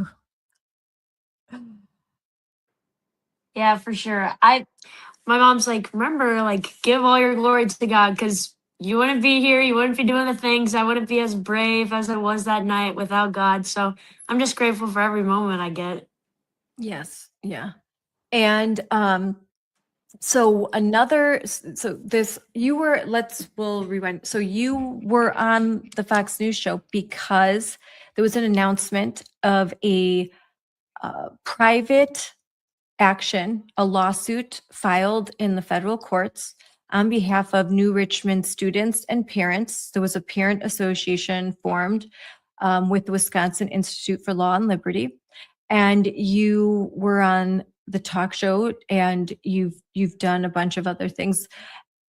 Yeah, for sure. My mom's like, remember, like, give all your glory to God, because you wouldn't be here, you wouldn't be doing the things, I wouldn't be as brave as I was that night without God. So I'm just grateful for every moment I get. Yes, yeah. And so another, so this, you were, we'll rewind. So you were on the Fox News show because there was an announcement of a private action, a lawsuit filed in the federal courts on behalf of New Richmond students and parents. There was a parent association formed with the Wisconsin Institute for Law and Liberty. And you were on the talk show, and you've done a bunch of other things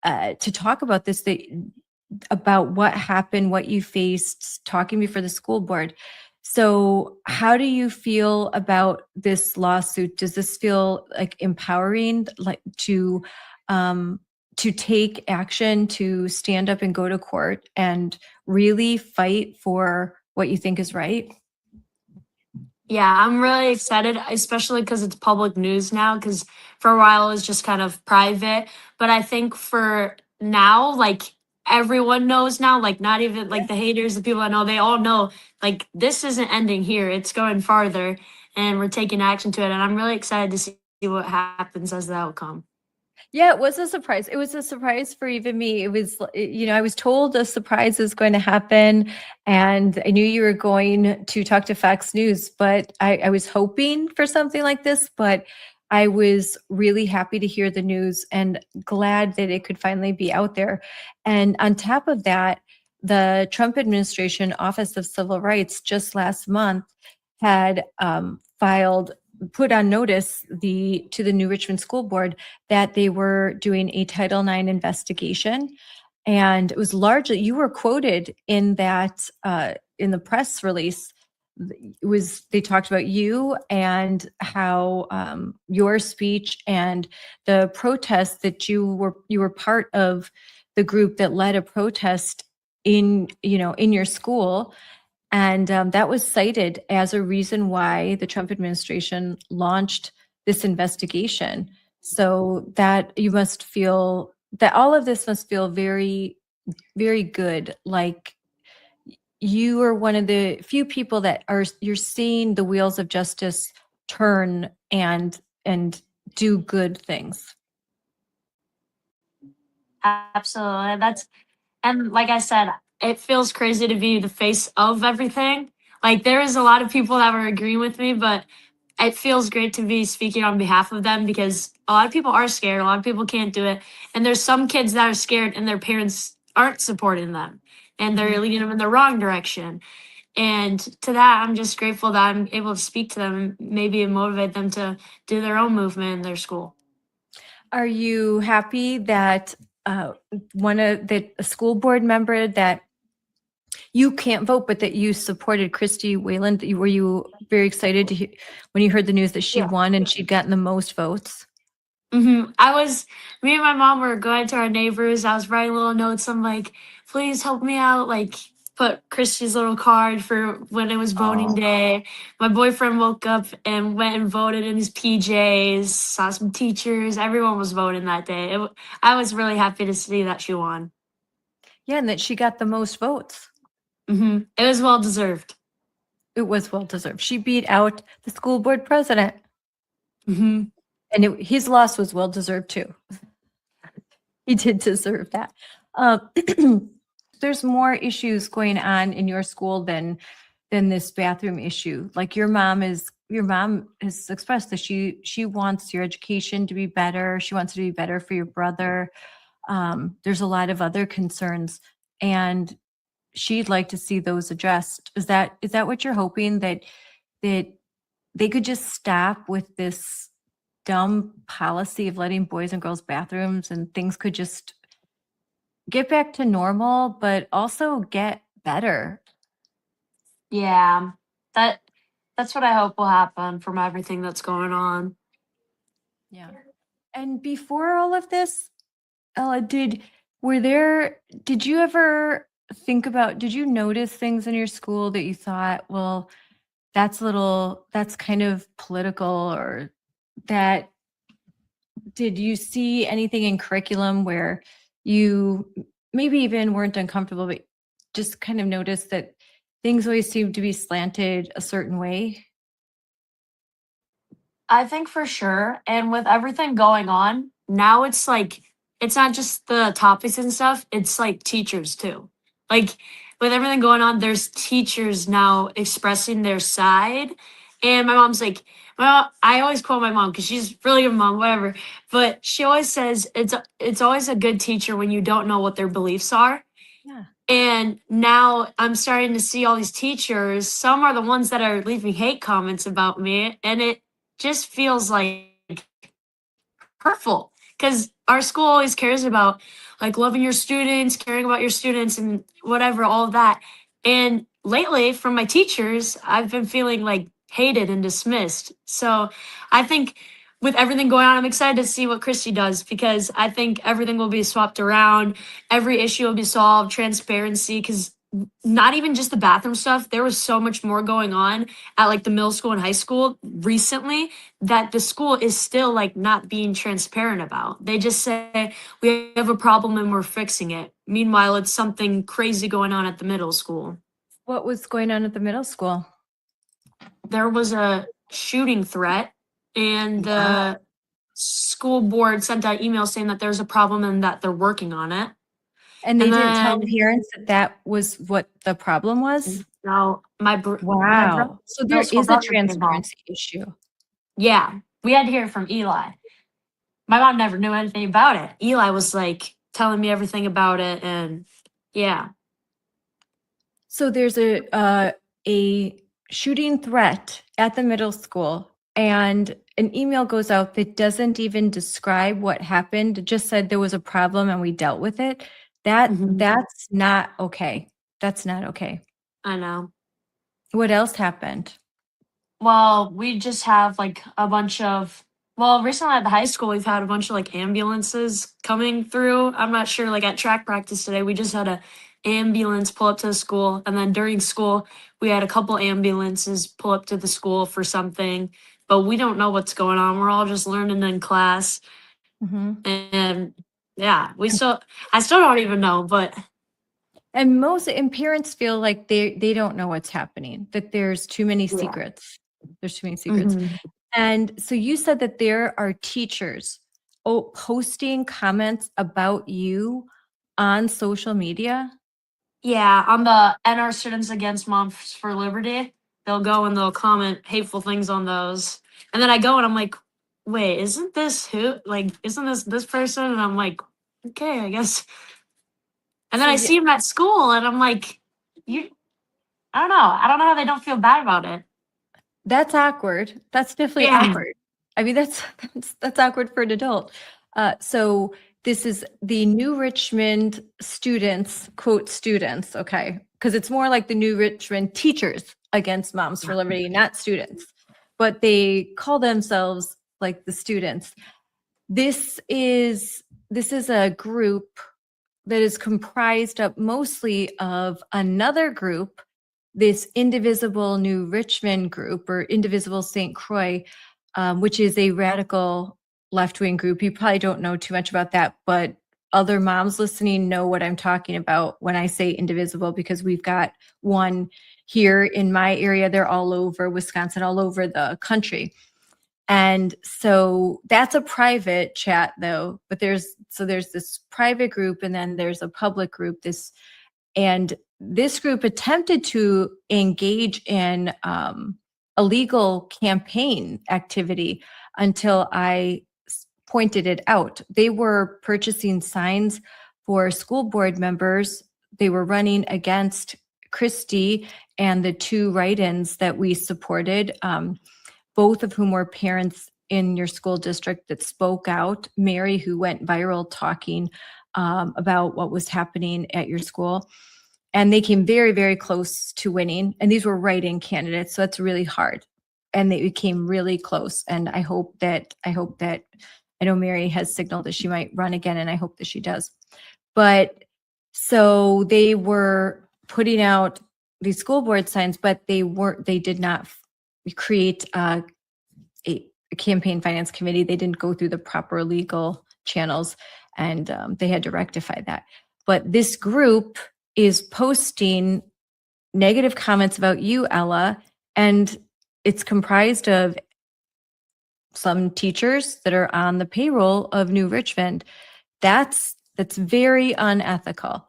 to talk about this, about what happened, what you faced, talking before the school board. So how do you feel about this lawsuit? Does this feel like empowering, like to take action, to stand up and go to court and really fight for what you think is right? Yeah, I'm really excited, especially because it's public news now. Because for a while it was just kind of private. But I think for now, like everyone knows now, like not even like the haters, the people I know, they all know like this isn't ending here. It's going farther, and we're taking action to it. And I'm really excited to see what happens as the outcome. Yeah, it was a surprise. It was a surprise for even me. It was, I was told a surprise is going to happen, and I knew you were going to talk to Fox News, but I was hoping for something like this, but I was really happy to hear the news and glad that it could finally be out there. And on top of that, the Trump administration Office of Civil Rights just last month had put on notice to the New Richmond School Board that they were doing a Title IX investigation. And it was largely, you were quoted in that, in the press release. They talked about you and how your speech and the protest that you were part of, the group that led a protest in your school. And that was cited as a reason why the Trump administration launched this investigation. So that you must feel that all of this must feel very, very good. Like you are one of the few people that you're seeing the wheels of justice turn and do good things. Absolutely. And like I said, it feels crazy to be the face of everything. Like there is a lot of people that were agreeing with me, but it feels great to be speaking on behalf of them because a lot of people are scared. A lot of people can't do it. And there's some kids that are scared and their parents aren't supporting them and they're leading them in the wrong direction. And to that, I'm just grateful that I'm able to speak to them and maybe motivate them to do their own movement in their school. Are you happy that a school board member that you can't vote, but that you supported Christy Wayland? Were you very excited to hear when you heard the news that she won and she'd gotten the most votes? Me and my mom were going to our neighbors. I was writing little notes. I'm like, please help me out. Like, put Christy's little card for when it was voting day. My boyfriend woke up and went and voted in his PJs, saw some teachers. Everyone was voting that day. I was really happy to see that she won. Yeah, and that she got the most votes. It was well deserved. It was well deserved. She beat out the school board president. Mm-hmm. And his loss was well deserved too. He did deserve that. There's more issues going on in your school than this bathroom issue. Like your mom has expressed that she wants your education to be better. She wants it to be better for your brother. There's a lot of other concerns, and she'd like to see those addressed. Is that what you're hoping, that they could just stop with this dumb policy of letting boys and girls bathrooms and things could just get back to normal, but also get better? Yeah, that's what I hope will happen from everything that's going on. Yeah. And before all of this, Ella, did you ever think about, did you notice things in your school that you thought, well, that's kind of political, or that, did you see anything in curriculum where you maybe even weren't uncomfortable, but just kind of noticed that things always seem to be slanted a certain way? I think for sure. And with everything going on, now it's like, it's not just the topics and stuff, it's like teachers too. Like with everything going on, there's teachers now expressing their side. And my mom's like, well, I always quote my mom because she's really good mom, whatever. But she always says it's always a good teacher when you don't know what their beliefs are. Yeah. And now I'm starting to see all these teachers. Some are the ones that are leaving hate comments about me. And it just feels like hurtful because our school always cares about like loving your students, caring about your students, and whatever, all of that. And lately, from my teachers, I've been feeling like hated and dismissed. So I think with everything going on, I'm excited to see what Christy does because I think everything will be swapped around. Every issue will be solved, transparency, because not even just the bathroom stuff. There was so much more going on at like the middle school and high school recently that the school is still like not being transparent about. They just say we have a problem and we're fixing it. Meanwhile, it's something crazy going on at the middle school. What was going on at the middle school? There was a shooting threat and the school board sent out email saying that there's a problem and that they're working on it. And they didn't tell parents that was what the problem was? No, wow. So there is a transparency issue. Yeah, we had to hear it from Eli. My mom never knew anything about it. Eli was like telling me everything about it, and yeah. So there's a shooting threat at the middle school, and an email goes out that doesn't even describe what happened. It just said there was a problem and we dealt with it. That's not okay. That's not okay. I know. What else happened? Well, we just have like a bunch of, recently at the high school, we've had a bunch of like ambulances coming through. I'm not sure, like at track practice today, we just had a ambulance pull up to the school. And then during school, we had a couple ambulances pull up to the school for something, but we don't know what's going on. We're all just learning in class. And Yeah, I still don't even know, but And parents feel like they don't know what's happening, that there's too many yeah. secrets. There's too many secrets. And so you said that there are teachers posting comments about you on social media. Yeah, on the NR Students Against Moms for Liberty, they'll go and they'll comment hateful things on those. And then I go and I'm like, wait, isn't this who? Like, isn't this person? And I'm like, okay, I guess. And then So I yeah, see him at school and I'm like, you, I don't know. I don't know how they don't feel bad about it. that's awkward. That's definitely Yeah. awkward. I mean, that's awkward for an adult. So this is the New Richmond students, quote students, okay? Because it's more like the New Richmond teachers against Moms for Liberty, not students, but they call themselves like the students. This is a group that is comprised of mostly of another group, this Indivisible New Richmond group or Indivisible St. Croix, which is a radical left-wing group. You probably don't know too much about that, but other moms listening know what I'm talking about when I say indivisible, because we've got one here in my area. They're all over Wisconsin, all over the country. And so that's a private chat though, but there's this private group and then there's a public group, and this group attempted to engage in illegal campaign activity until I pointed it out. They were purchasing signs for school board members. They were running against Christie and the two write-ins that we supported, both of whom were parents in your school district that spoke out. Mary, who went viral talking about what was happening at your school. And they came very, very close to winning. And these were write-in candidates, so that's really hard. And they became really close. And I hope that I know Mary has signaled that she might run again, and I hope that she does. But so they were putting out these school board signs, but they did not create a campaign finance committee. They didn't go through the proper legal channels, and they had to rectify that. But this group is posting negative comments about you, Ella, and it's comprised of some teachers that are on the payroll of New Richmond. That's very unethical.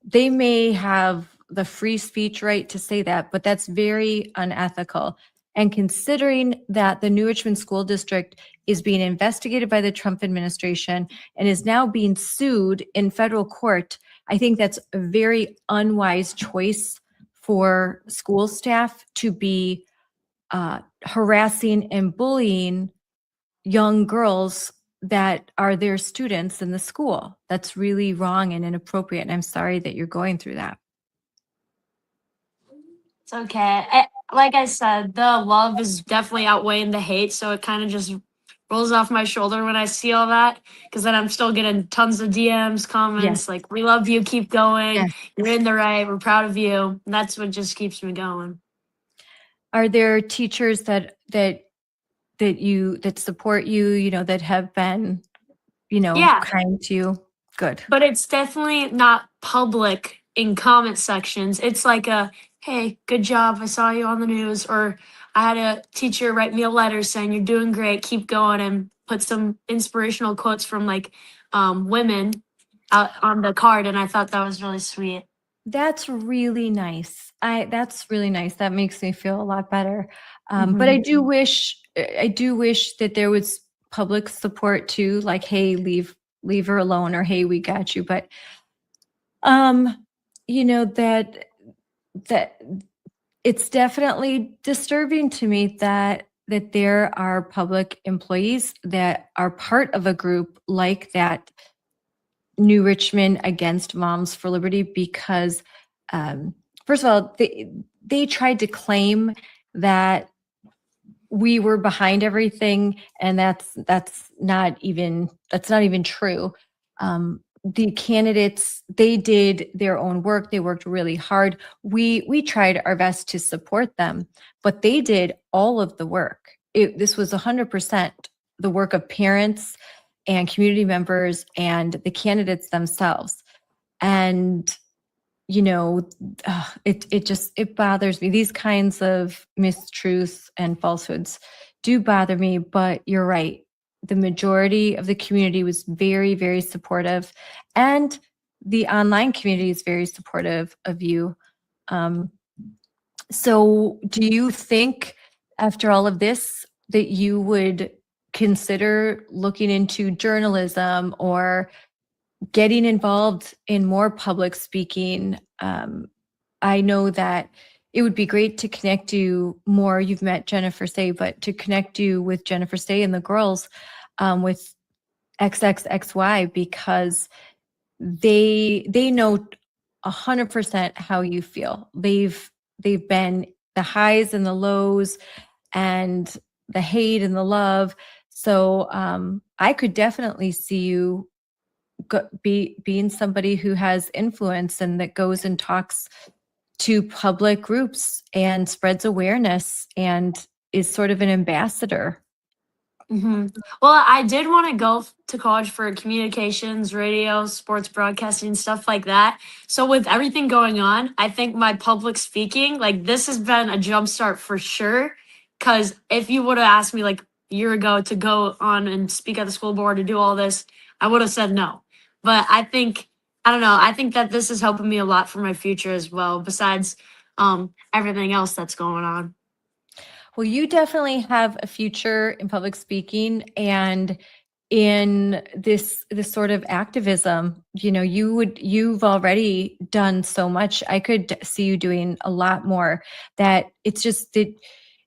They may have the free speech right to say that, but that's very unethical. And considering that the New Richmond School District is being investigated by the Trump administration and is now being sued in federal court, I think that's a very unwise choice for school staff to be harassing and bullying young girls that are their students in the school. That's really wrong and inappropriate. And I'm sorry that you're going through that. It's okay. Like I said, the love is definitely outweighing the hate, so it kind of just rolls off my shoulder when I see all that, because then I'm still getting tons of DMs, comments like, we love you, keep going, Yes. you're in the right, we're proud of you. And that's what just keeps me going. Are there teachers that support you, that have been, Yeah. kind to you? Good. But it's definitely not public in comment sections. It's like hey, good job, I saw you on the news, or I had a teacher write me a letter saying you're doing great, keep going, and put some inspirational quotes from like women out on the card, and I thought that was really sweet. That's really nice. That's really nice. That makes me feel a lot better. But I do wish that there was public support too, like, hey, leave her alone, or hey, we got you. But that it's definitely disturbing to me that there are public employees that are part of a group like that New Richmond Against Moms for Liberty, because first of all, they tried to claim that we were behind everything, and that's not even true. The candidates, they did their own work. They worked really hard. We tried our best to support them, but they did all of the work. This was 100% the work of parents and community members and the candidates themselves. And, you know, it bothers me. These kinds of mistruths and falsehoods do bother me, but you're right. The majority of the community was very, very supportive, and the online community is very supportive of you. So do you think after all of this that you would consider looking into journalism or getting involved in more public speaking? I know that it would be great to connect you more. You've met Jennifer Say, but to connect you with Jennifer Say and the girls with XXXY, because they know 100% how you feel. They've been the highs and the lows and the hate and the love. So I could definitely see you being somebody who has influence and that goes and talks to public groups and spreads awareness and is sort of an ambassador. Well, I did want to go to college for communications, radio, sports broadcasting, stuff like that. So with everything going on, I think my public speaking, like this has been a jumpstart for sure. Because if you would have asked me like a year ago to go on and speak at the school board to do all this, I would have said no. But I think that this is helping me a lot for my future as well, besides everything else that's going on. Well, you definitely have a future in public speaking and in this sort of activism. You know, you've already done so much. I could see you doing a lot more. That it's just that,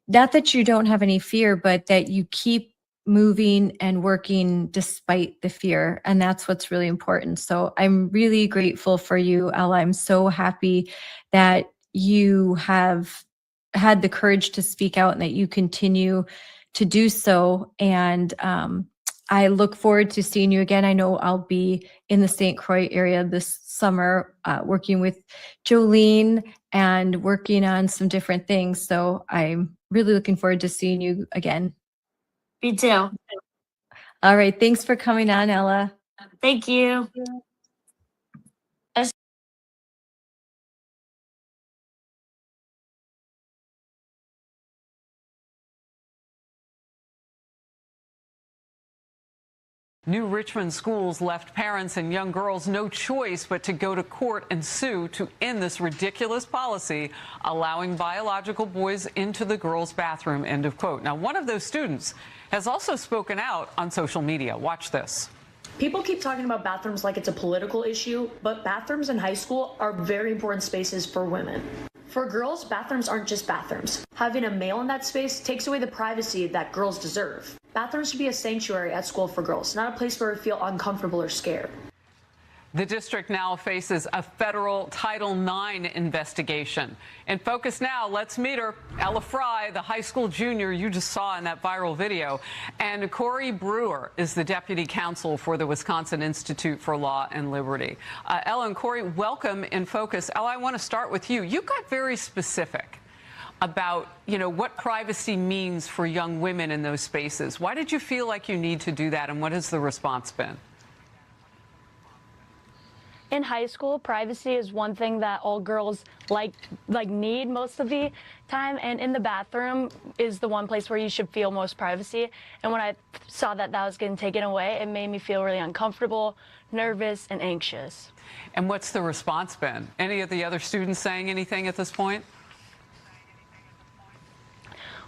not that you don't have any fear, but that you keep moving and working despite the fear. And that's what's really important. So I'm really grateful for you, Ella. I'm so happy that you have had the courage to speak out and that you continue to do so. And I look forward to seeing you again. I know I'll be in the St. Croix area this summer working with Jolene and working on some different things. So I'm really looking forward to seeing you again. Me too. All right. Thanks for coming on, Ella. Thank you. New Richmond schools left parents and young girls no choice but to go to court and sue to end this ridiculous policy allowing biological boys into the girls' bathroom, end of quote. Now, one of those students has also spoken out on social media. Watch this. People keep talking about bathrooms like it's a political issue, but bathrooms in high school are very important spaces for women. For girls, bathrooms aren't just bathrooms. Having a male in that space takes away the privacy that girls deserve. Bathrooms should be a sanctuary at school for girls, not a place where we feel uncomfortable or scared. The district now faces a federal Title IX investigation. In focus now, let's meet her, Ella Frei, the high school junior you just saw in that viral video. And Cory Brewer is the deputy counsel for the Wisconsin Institute for Law and Liberty. Ella and Cory, welcome in focus. Ella, I want to start with you. You got very specific about, what privacy means for young women in those spaces. Why did you feel like you need to do that, and what has the response been? In high school, privacy is one thing that all girls need most of the time, and in the bathroom is the one place where you should feel most privacy. And when I saw that was getting taken away, it made me feel really uncomfortable, nervous, and anxious. And what's the response been? Any of the other students saying anything at this point?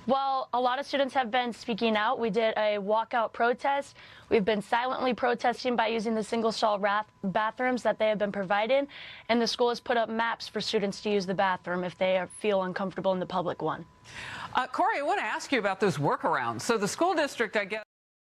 Well, a lot of students have been speaking out. We did a walkout protest. We've been silently protesting by using the single-stall bathrooms that they have been provided, and the school has put up maps for students to use the bathroom if they feel uncomfortable in the public one. Cory, I want to ask you about those workarounds. So the school district, I guess,